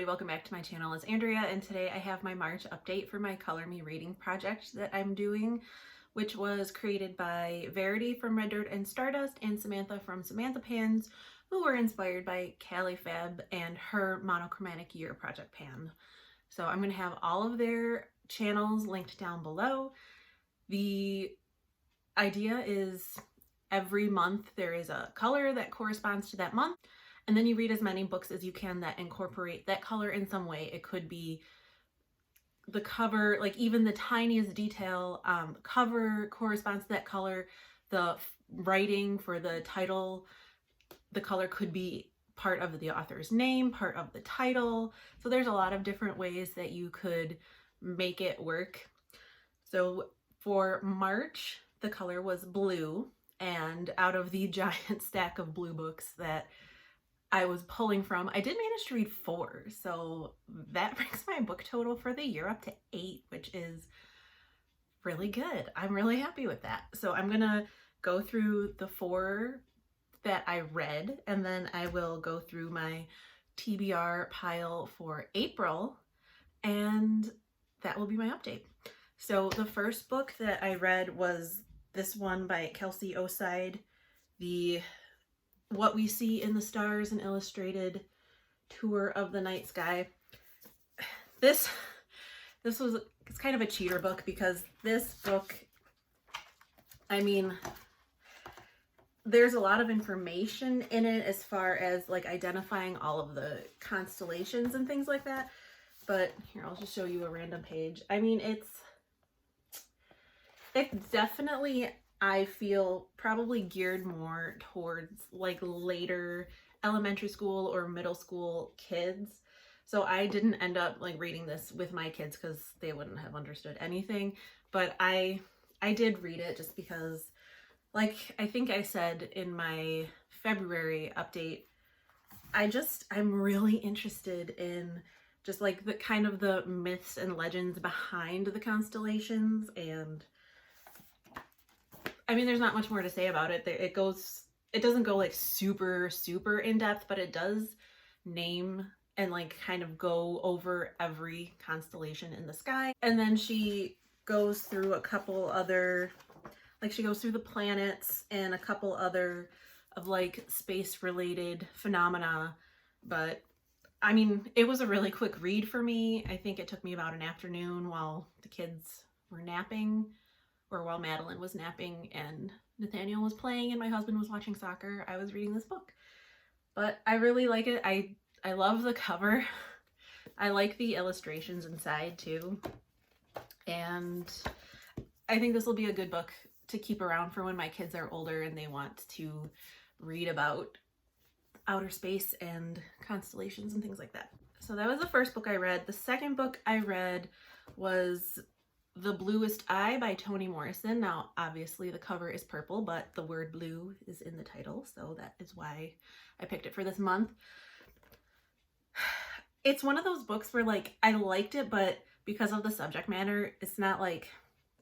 everybody, welcome back to my channel. It's Andrea, and today I have my March update for my Color Me reading project that I'm doing, which was created by Verity from Red Dirt and Stardust and Samantha from Samantha Pans, who were inspired by KaliFab and her Monochromatic Year project pan. So I'm going to have all of their channels linked down below. The idea is every month there is a color that corresponds to that month. And then you read as many books as you can that incorporate that color in some way. It could be the cover, like even the tiniest detail, cover corresponds to that color. The writing for the title, the color could be part of the author's name, part of the title. So there's a lot of different ways that you could make it work. So for March, the color was blue, and out of the giant stack of blue books that I was pulling from, I did manage to read 4, so that brings my book total for the year up to 8, which is really good. I'm really happy with that. So I'm gonna go through the 4 that I read, and then I will go through my TBR pile for April, and that will be my update. So the first book that I read was this one by Kelsey Oside, the What We See in the Stars, an illustrated tour of the night sky. It's kind of a cheater book because this book, I mean, there's a lot of information in it as far as like identifying all of the constellations and things like that. But here, I'll just show you a random page. I mean, it's definitely, I feel, probably geared more towards like later elementary school or middle school kids. So I didn't end up like reading this with my kids because they wouldn't have understood anything. But I did read it just because, like I think I said in my February update, I'm really interested in just like the kind of the myths and legends behind the constellations. And I mean, there's not much more to say about it. It doesn't go like super in depth, but it does name and like kind of go over every constellation in the sky. And then she goes through a couple other, like she goes through the planets and a couple other of like space related phenomena. But I mean, it was a really quick read for me. I think it took me about an afternoon while the kids were napping, or while Madeline was napping and Nathaniel was playing and my husband was watching soccer. I was reading this book. But I really like it. I love the cover. I like the illustrations inside too. And I think this will be a good book to keep around for when my kids are older and they want to read about outer space and constellations and things like that. So that was the first book I read. The second book I read was The Bluest Eye by Toni Morrison. Now, obviously the cover is purple, but the word blue is in the title, so that is why I picked it for this month. It's one of those books where like I liked it, but because of the subject matter, it's not like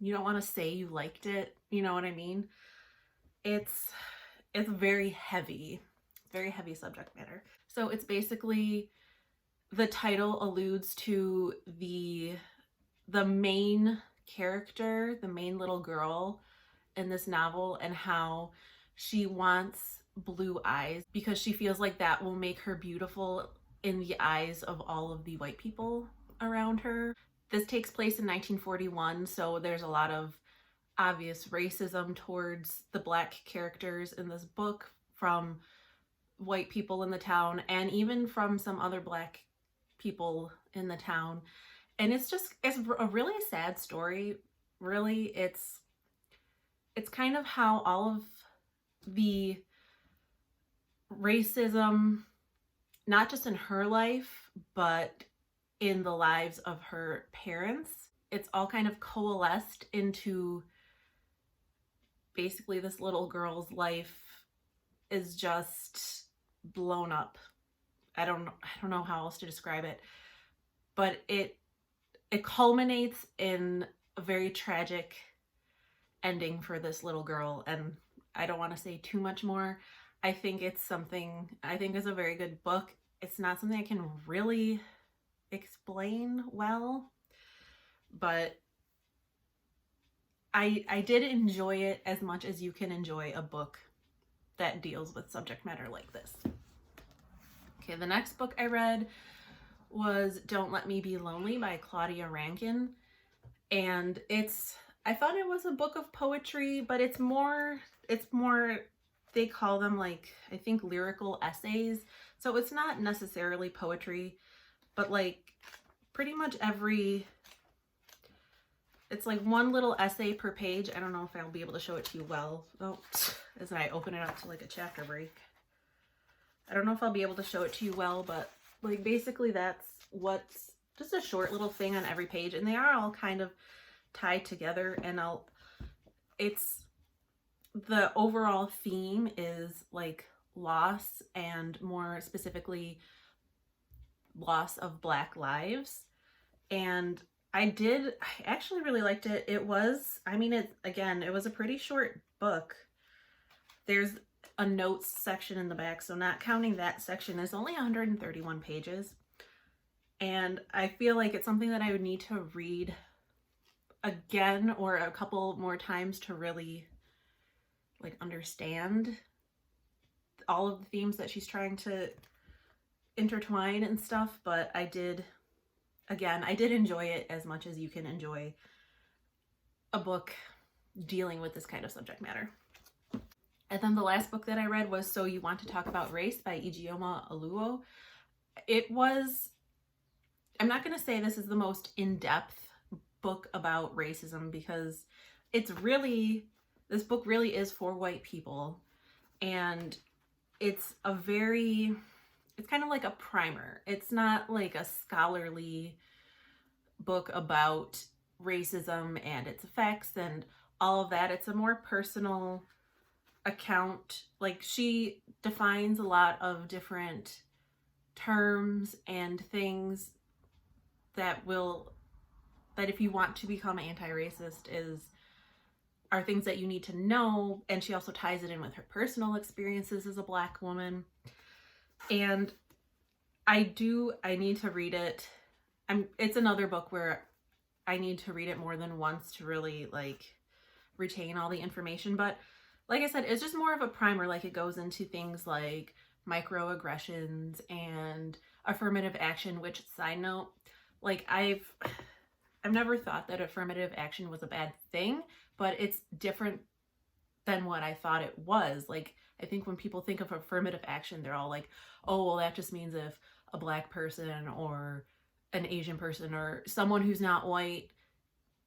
you don't want to say you liked it, you know what I mean? It's very heavy subject matter. So it's basically, the title alludes to the main character, the main little girl in this novel, and how she wants blue eyes because she feels like that will make her beautiful in the eyes of all of the white people around her. This takes place in 1941, so there's a lot of obvious racism towards the Black characters in this book from white people in the town and even from some other Black people in the town. And it's a really sad story. Really, it's kind of how all of the racism, not just in her life, but in the lives of her parents, it's all kind of coalesced into basically this little girl's life is just blown up. I don't know how else to describe it, but it culminates in a very tragic ending for this little girl, and I don't want to say too much more. I think it's a very good book. It's not something I can really explain well, but I did enjoy it as much as you can enjoy a book that deals with subject matter like this. Okay, the next book I read was Don't Let Me Be Lonely by Claudia Rankin. And I thought it was a book of poetry, but it's more, they call them like, I think lyrical essays. So it's not necessarily poetry, but like pretty much it's like one little essay per page. I don't know if I'll be able to show it to you well. Oh, as I open it up to like a chapter break. I don't know if I'll be able to show it to you well, but like basically that's what's just a short little thing on every page, and they are all kind of tied together, and it's the overall theme is like loss, and more specifically loss of Black lives. And I actually really liked it. It was, I mean, it was a pretty short book. There's a notes section in the back, so not counting that section, is only 131 pages. And I feel like it's something that I would need to read again or a couple more times to really like understand all of the themes that she's trying to intertwine and stuff. But I did enjoy it as much as you can enjoy a book dealing with this kind of subject matter. And then the last book that I read was So You Want to Talk About Race by Ijeoma Oluo. I'm not going to say this is the most in-depth book about racism, because this book really is for white people, and it's kind of like a primer. It's not like a scholarly book about racism and its effects and all of that. It's a more personal account. Like, she defines a lot of different terms and things that if you want to become anti-racist are things that you need to know. And she also ties it in with her personal experiences as a Black woman. And I need to read it. It's another book where I need to read it more than once to really like retain all the information. But like I said, it's just more of a primer. Like, it goes into things like microaggressions and affirmative action, which, side note, like I've never thought that affirmative action was a bad thing, but it's different than what I thought it was. Like, I think when people think of affirmative action, they're all like, oh, well, that just means if a Black person or an Asian person or someone who's not white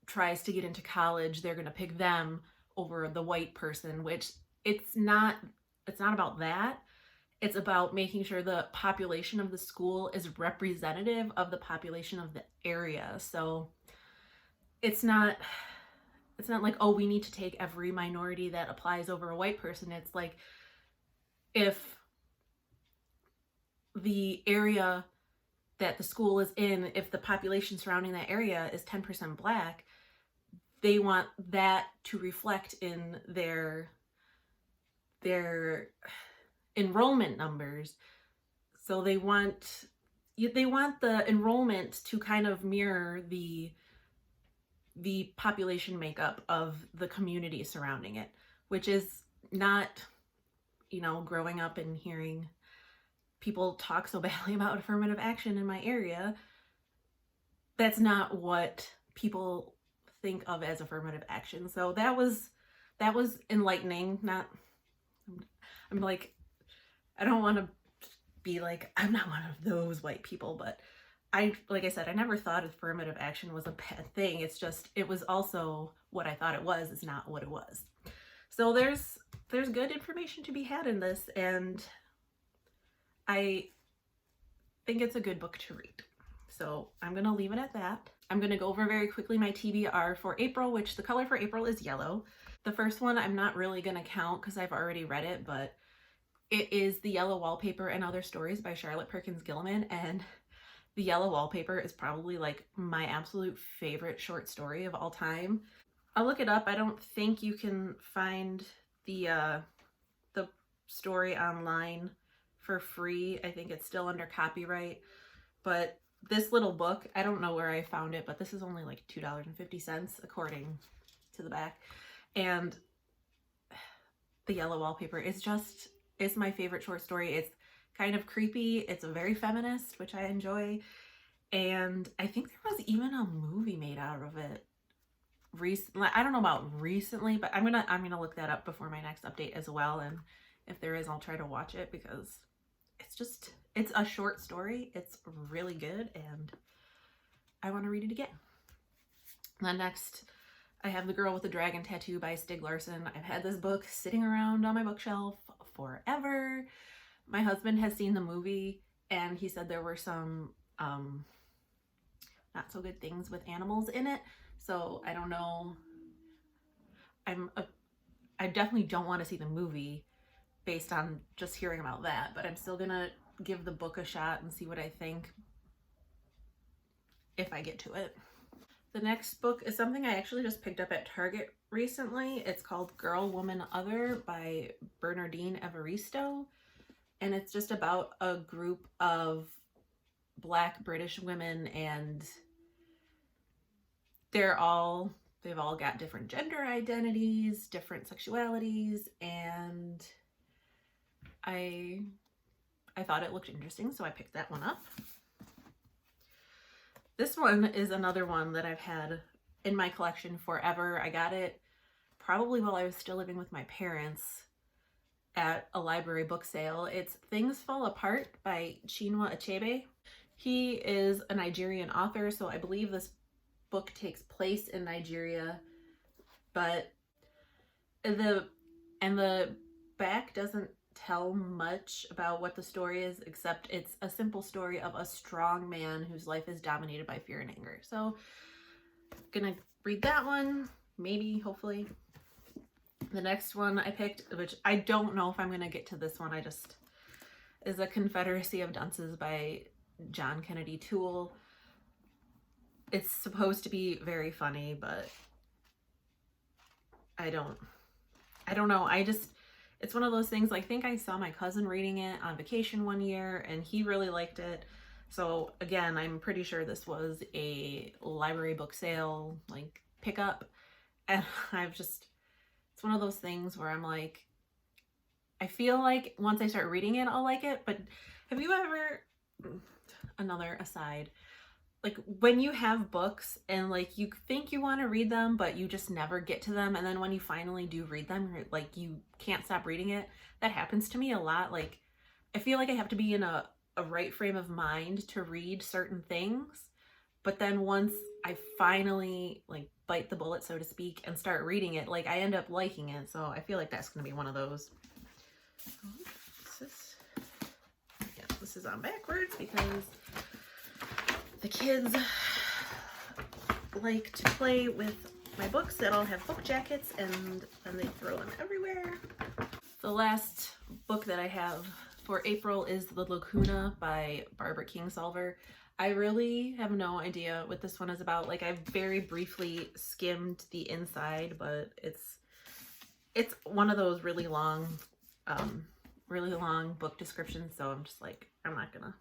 tries to get into college, they're going to pick them over the white person, which it's not about that. It's about making sure the population of the school is representative of the population of the area. So it's not like, oh, we need to take every minority that applies over a white person. It's like, if the area that the school is in, if the population surrounding that area is 10% Black, they want that to reflect in their enrollment numbers. So they want the enrollment to kind of mirror the population makeup of the community surrounding it, which is not, growing up and hearing people talk so badly about affirmative action in my area. That's not what people think of as affirmative action. So that was enlightening. I'm like, I don't want to be like, I'm not one of those white people, but like I said, I never thought affirmative action was a bad thing. It's just, it was also what I thought it was is not what it was. So there's good information to be had in this, and I think it's a good book to read. So I'm going to leave it at that. I'm going to go over very quickly my TBR for April, which the color for April is yellow. The first one I'm not really going to count because I've already read it, but it is The Yellow Wallpaper and Other Stories by Charlotte Perkins Gilliman. And The Yellow Wallpaper is probably like my absolute favorite short story of all time. I'll look it up. I don't think you can find the story online for free. I think it's still under copyright, but this little book, I don't know where I found it, but this is only like $2.50 according to the back. And the Yellow Wallpaper is just, it's my favorite short story. It's kind of creepy. It's very feminist, which I enjoy. And I think there was even a movie made out of it recently. I don't know about recently, but I'm gonna look that up before my next update as well. And if there is, I'll try to watch it because it's a short story. It's really good and I want to read it again. And then next, I have The Girl with the Dragon Tattoo by Stieg Larsson. I've had this book sitting around on my bookshelf forever. My husband has seen the movie and he said there were some not so good things with animals in it. So I don't know. I definitely don't want to see the movie based on just hearing about that, but I'm still gonna give the book a shot and see what I think if I get to it. The next book is something I actually just picked up at Target recently. It's called Girl, Woman, Other by Bernardine Evaristo. And it's just about a group of Black British women, and they've all got different gender identities, different sexualities, and I thought it looked interesting, so I picked that one up. This one is another one that I've had in my collection forever. I got it probably while I was still living with my parents at a library book sale. It's Things Fall Apart by Chinua Achebe. He is a Nigerian author, so I believe this book takes place in Nigeria, but the back doesn't tell much about what the story is, except it's a simple story of a strong man whose life is dominated by fear and anger. So I'm gonna read that one, maybe, hopefully. The next one I picked, which I don't know if I'm gonna get to this one, is A Confederacy of Dunces by John Kennedy Toole. It's supposed to be very funny, but I don't know. It's one of those things, I think I saw my cousin reading it on vacation one year and he really liked it. So again, I'm pretty sure this was a library book sale, like pickup. And it's one of those things where I'm like, I feel like once I start reading it, I'll like it. But have you ever, another aside, like when you have books and like you think you want to read them, but you just never get to them. And then when you finally do read them, like you can't stop reading it. That happens to me a lot. Like I feel like I have to be in a right frame of mind to read certain things. But then once I finally like bite the bullet, so to speak, and start reading it, like I end up liking it. So I feel like that's going to be one of those. This is on backwards because the kids like to play with my books that all have book jackets and then they throw them everywhere. The last book that I have for April is The Lacuna by Barbara Kingsolver. I really have no idea what this one is about. Like I've very briefly skimmed the inside, but it's one of those really long book descriptions. So I'm just like, I'm not gonna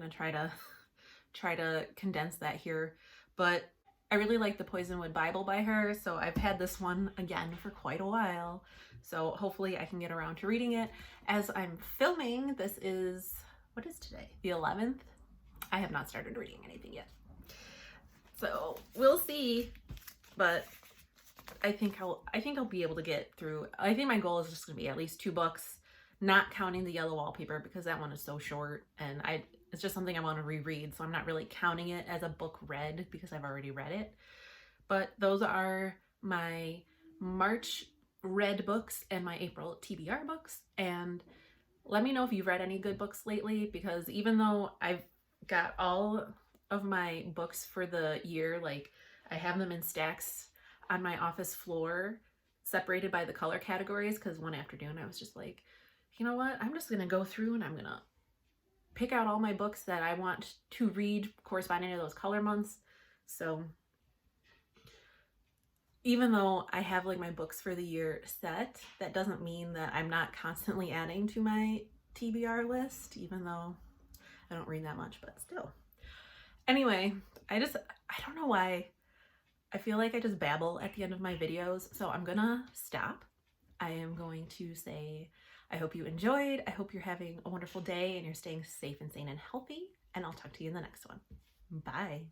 try to condense that here, but I really like The Poisonwood Bible by her, so I've had this one again for quite a while, so hopefully I can get around to reading it. As I'm filming, this is, what is today? The 11th? I have not started reading anything yet, so we'll see, but I think I'll be able to get through. I think my goal is just gonna be at least 2 books, not counting the Yellow Wallpaper because that one is so short and it's just something I want to reread, so I'm not really counting it as a book read because I've already read it. But those are my March read books and my April TBR books, and let me know if you've read any good books lately, because even though I've got all of my books for the year, like I have them in stacks on my office floor separated by the color categories, because one afternoon I was just like, you know what, I'm just gonna go through and I'm gonna pick out all my books that I want to read corresponding to those color months. So even though I have like my books for the year set, that doesn't mean that I'm not constantly adding to my TBR list, even though I don't read that much, but still. Anyway, I don't know why. I feel like I just babble at the end of my videos, so I'm gonna stop. I am going to say, I hope you enjoyed. I hope you're having a wonderful day and you're staying safe and sane and healthy, and I'll talk to you in the next one. Bye.